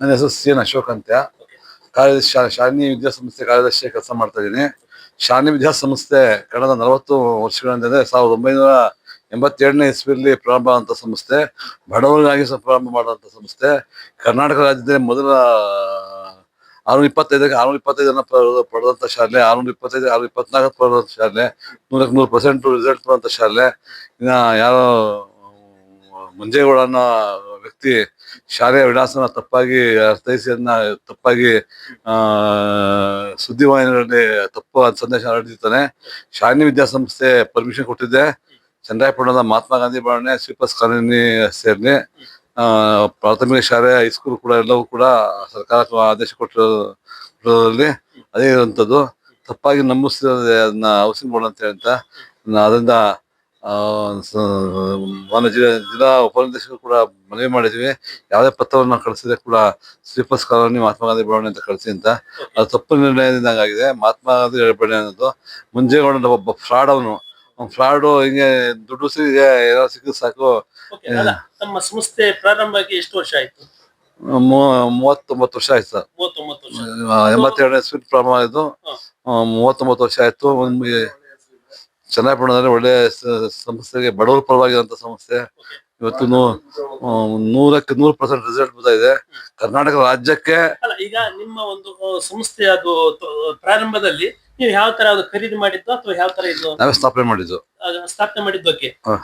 ನನ್ನ ಹೆಸರು ಸಿ.ಎನ್. ಅಶೋಕ್ ಅಂತ. ಕಾರ್ಯದರ್ಶಿ ಶಾಲಿನಿ ವಿದ್ಯಾಸಂಸ್ಥೆ ಕಾರ್ಯದರ್ಶಿ ಕೆಲಸ ಮಾಡ್ತಾ ಇದ್ದೀನಿ. ಶಾಲಿನಿ ವಿದ್ಯಾಸಂಸ್ಥೆ ಕಳೆದ 40 ವರ್ಷಗಳಿಂದ 1982ನೇ ಇಸ್ವಿಯಲ್ಲಿ ಪ್ರಾರಂಭ ಆದಂಥ ಸಂಸ್ಥೆ. ಬಡವರಿಗಾಗಿ ಪ್ರಾರಂಭ ಮಾಡುವಂಥ ಸಂಸ್ಥೆ. ಕರ್ನಾಟಕ ರಾಜ್ಯದಲ್ಲಿ ಮೊದಲ 625 ಜನ ಪಡೆದಂಥ ಶಾಲೆ, 625, 624 ಪಡೆದಂಥ ಶಾಲೆ, 100% ರಿಸಲ್ಟ್ ಬರುವಂಥ ಶಾಲೆ. ಇನ್ನು ಯಾರೋ ಮಂಜೇಗೌಡ ಅನ್ನೋ ವ್ಯಕ್ತಿ ಶಾಲೆಯ ವಿಳಾಸನ ತಪ್ಪಾಗಿ ಅರ್ಥೈಸಿ ಅದನ್ನ ತಪ್ಪಾಗಿ ಸುದ್ದಿವಾಹಿನಿಗಳಲ್ಲಿ ತಪ್ಪು ಸಂದೇಶ ಹರಡಿರ್ತಾನೆ. ಶಾಲಿನಿ ವಿದ್ಯಾಸಂಸ್ಥೆ ಪರ್ಮಿಷನ್ ಕೊಟ್ಟಿದ್ದೆ. ಚಂದ್ರಾಯಪಟ್ಟಣದ ಮಹಾತ್ಮ ಗಾಂಧಿ ಬಡಾವಣೆ ಶ್ರೀಪಸ್ ಕಾಲೋನಿ ಸೇರಿ ಪ್ರಾಥಮಿಕ ಶಾಲೆ, ಹೈಸ್ಕೂಲ್ ಕೂಡ ಎಲ್ಲವೂ ಕೂಡ ಸರ್ಕಾರ ಆದೇಶ ಕೊಟ್ಟಿರೋದ್ರಲ್ಲಿ ಅದೇ ಇರುವಂಥದ್ದು. ತಪ್ಪಾಗಿ ನಂಬಿಸಿರೋದೇ ಅದನ್ನ ಹೌಸಿಂಗ್ ಬೋರ್ಡ್ ಅಂತ ಹೇಳ್ತಾ ಅದರಿಂದ ಜಿಲ್ಲಾ ಉಪನಿರ್ದೇಶಕರು ಕೂಡ ಮನವಿ ಮಾಡಿದ್ವಿ. ಯಾವುದೇ ಪತ್ರವನ್ನು ಕಳಿಸಿದ್ರೆ ಕೂಡ ಶ್ರೀಪಸ್ ಕಾಲೋನಿ ಮಹಾತ್ಮ ಗಾಂಧಿ ಬಡಾವಣೆ ಅಂತ ಕಳಿಸಿ ಅಂತ. ಅದು ತಪ್ಪು ನಿರ್ಣಯದಿಂದ ಆಗಿದೆ. ಮಹಾತ್ಮ ಗಾಂಧಿ ಬಡಾವಣೆ ಅನ್ನೋದು ಮುಂಜೇಗೌಡ ಒಬ್ಬ ಫ್ರಾಡ್. ಫ್ರಾಡು ಹಿಂಗೆ ದುಡ್ಡು ಏನೋ ಸಿಕ್ಕಿದ್ರೆ ಸಾಕು. ನಮ್ಮ ಸಂಸ್ಥೆ ಪ್ರಾರಂಭ ಆಗಿ ಎಷ್ಟು ವರ್ಷ ಆಯ್ತು? 39 ವರ್ಷ ಆಯ್ತು ಸರ್. 82ನೇ ಇಸ್ವಿ ಪ್ರಾರಂಭ ಆಯ್ತು. 39 ವರ್ಷ ಆಯ್ತು. ಚನ್ನಪಟ್ಟಣದಲ್ಲಿ ಒಳ್ಳೆ ಸಂಸ್ಥೆಗೆ ಬಡವರ ಪರವಾಗಿರುವಂತ ಸಂಸ್ಥೆ. ಇವತ್ತು 100ಕ್ಕೆ 100% ರಿಸಲ್ಟ್ ಬರ್ತಾ ಇದೆ. ಕರ್ನಾಟಕ ರಾಜ್ಯಕ್ಕೆ ಈಗ ನಿಮ್ಮ ಒಂದು ಸಂಸ್ಥೆ ಅದು ಪ್ರಾರಂಭದಲ್ಲಿ ನೀವು ಯಾವ ತರ ಅದು ಖರೀದಿ ಮಾಡಿದ್ದು ಅಥವಾ ಯಾವ ತರ ಇದು ನಾವೇ ಸ್ಥಾಪನೆ ಮಾಡಿದ್ದು ಸ್ಥಾಪನೆ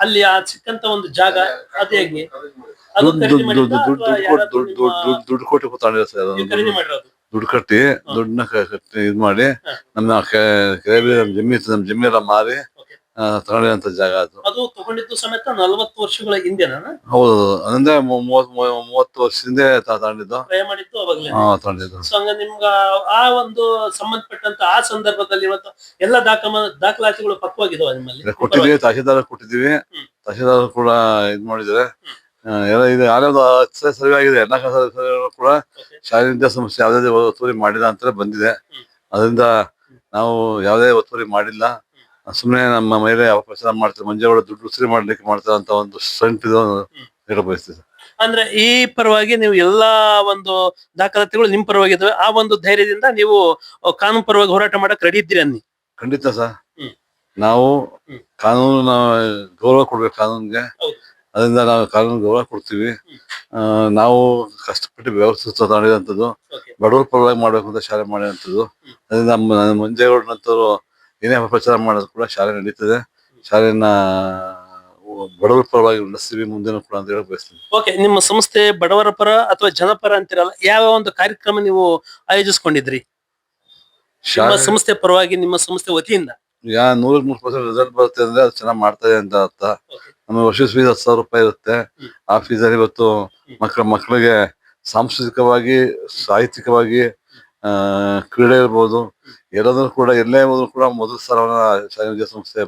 ಅಲ್ಲಿ ಸಿಕ್ಕಂತ ಒಂದು ಜಾಗ ಅದೇ ಹೇಗೆ ದುಡ್ಡು ಕೊಟ್ಟು ಕೂತ್ಕೊಂಡಿರೋ ಸರ್. ದುಡ್ಡು ಕಟ್ಟಿ ದುಡ್ಡನ್ನ ಇದ್ ಮಾಡಿ ನಮ್ಮ ಜಮೀನ್ ಎಲ್ಲ ಮಾರಿ ತಗೊಂಡಿರೋಂಥ ಜಾಗ ಅದು ತಗೊಂಡಿದ್ದು ಸಮೇತ 40 ವರ್ಷಗಳ ಹಿಂದೆ. ಹೌದು, ಅಂದ್ರೆ 30 ವರ್ಷದಿಂದ ತಗೊಂಡಿದ್ದು. ತಗೊಂಡಿದ್ದು ನಿಮ್ಗ ಆ ಒಂದು ಸಂಬಂಧಪಟ್ಟಂತ ಆ ಸಂದರ್ಭದಲ್ಲಿ ಇವತ್ತು ಎಲ್ಲ ದಾಖಲಾತಿಗಳು ಪಕ್ವಾಗಿದಾವ ನಿಮ್ಮಲ್ಲಿ? ಕೊಟ್ಟಿದೀವಿ, ತಹಶೀಲ್ದಾರ್ ಕೊಟ್ಟಿದೀವಿ. ತಹಶೀಲ್ದಾರ್ ಕೂಡ ಇದ್ ಮಾಡಿದ್ರೆ ಎಲ್ಲ ಇದೆ. ಸರಿಯಾಗಿದೆ. ಎಲ್ಲ ಕೂಡ ಶಾಲೆ ವಿದ್ಯಾಸಂಸ್ಥೆ ಯಾವುದೇ ಒತ್ತುವರಿ ಮಾಡಿಲ್ಲ ಅಂತ ಬಂದಿದೆ. ಅದರಿಂದ ನಾವು ಯಾವುದೇ ಒತ್ತುವರಿ ಮಾಡಿಲ್ಲ. ಸುಮ್ಮನೆ ನಮ್ಮ ಮೇಲೆ ಪ್ರಚಾರ ಮಾಡ್ತಾರೆ, ಮಂಜೇಗೌಡ ದುಡ್ಡು ಉಸಿರಿ ಮಾಡ್ಲಿಕ್ಕೆ ಮಾಡ್ತಾರೆ ಅಂತ ಒಂದು ಸ್ಟಂಟ್ ಇದು ಬಯಸ್ತೀವಿ. ಅಂದ್ರೆ ಈ ಪರವಾಗಿ ನೀವು ಎಲ್ಲಾ ಒಂದು ದಾಖಲಾತಿಗಳು ನಿಮ್ ಪರವಾಗಿದ್ದಾವೆ. ಆ ಒಂದು ಧೈರ್ಯದಿಂದ ನೀವು ಕಾನೂನು ಪರವಾಗಿ ಹೋರಾಟ ಮಾಡಕ್ ರೆಡಿ ಇದ್ದೀರಿ ಅನ್ನಿ? ಖಂಡಿತ ಸರ್. ನಾವು ಕಾನೂನು ಗೌರವ ಕೊಡ್ಬೇಕು ಕಾನೂನ್ಗೆ. ಅದರಿಂದ ನಾವು ಕಾನೂನು ಗೌರವ ಕೊಡ್ತೀವಿ. ನಾವು ಕಷ್ಟಪಟ್ಟು ವ್ಯವಸ್ಥಿತ ಮಾಡಿದಂಥದ್ದು, ಬಡವರ ಪರವಾಗಿ ಮಾಡ್ಬೇಕು ಅಂತ ಶಾಲೆ ಮಾಡಿದಂಥದ್ದು. ಅದರಿಂದ ಮಂಜೇಗೌಡನಂತವ್ರು ಏನೇ ಪ್ರಚಾರ ಮಾಡೋದು ಕೂಡ ಶಾಲೆ ನಡೀತದೆ. ಶಾಲೆಯನ್ನ ಬಡವರ ಪರವಾಗಿ ನಡೆಸ್ತೀವಿ ಮುಂದಿನ ಕೂಡ ಅಂತ ಹೇಳಕ್ ಬಯಸ್ತೀವಿ. ಓಕೆ, ನಿಮ್ಮ ಸಂಸ್ಥೆ ಬಡವರ ಪರ ಅಥವಾ ಜನಪರ ಅಂತಿರಲ್ಲ, ಯಾವ ಒಂದು ಕಾರ್ಯಕ್ರಮ ನೀವು ಆಯೋಜಿಸ್ಕೊಂಡಿದ್ರಿ ಸಂಸ್ಥೆ ಪರವಾಗಿ ನಿಮ್ಮ ಸಂಸ್ಥೆ ವತಿಯಿಂದ? 100% ರಿಸಲ್ಟ್ ಬರುತ್ತೆ ಅಂದ್ರೆ ಅದು ಚೆನ್ನಾಗಿ ಮಾಡ್ತದೆ ಅಂತ ಅರ್ಥ. ನಮ್ಮ ವರ್ಷದ ಫೀಸ್ 10,000 ರೂಪಾಯಿ ಇರುತ್ತೆ. ಆ ಫೀಸಲ್ಲಿ ಇವತ್ತು ಮಕ್ಕಳಿಗೆ ಸಾಂಸ್ಕೃತಿಕವಾಗಿ, ಸಾಹಿತ್ಯಿಕವಾಗಿ, ಕ್ರೀಡೆ ಇರ್ಬೋದು, ಎಲ್ಲದನ್ನು ಕೂಡ ಎಲ್ಲೇ ಹೋದ್ರು ಕೂಡ ಮೊದಲ ಸ್ಥಾನವನ್ನ ಶಾಲೆ ವಿದ್ಯಾಸಂಸ್ಥೆ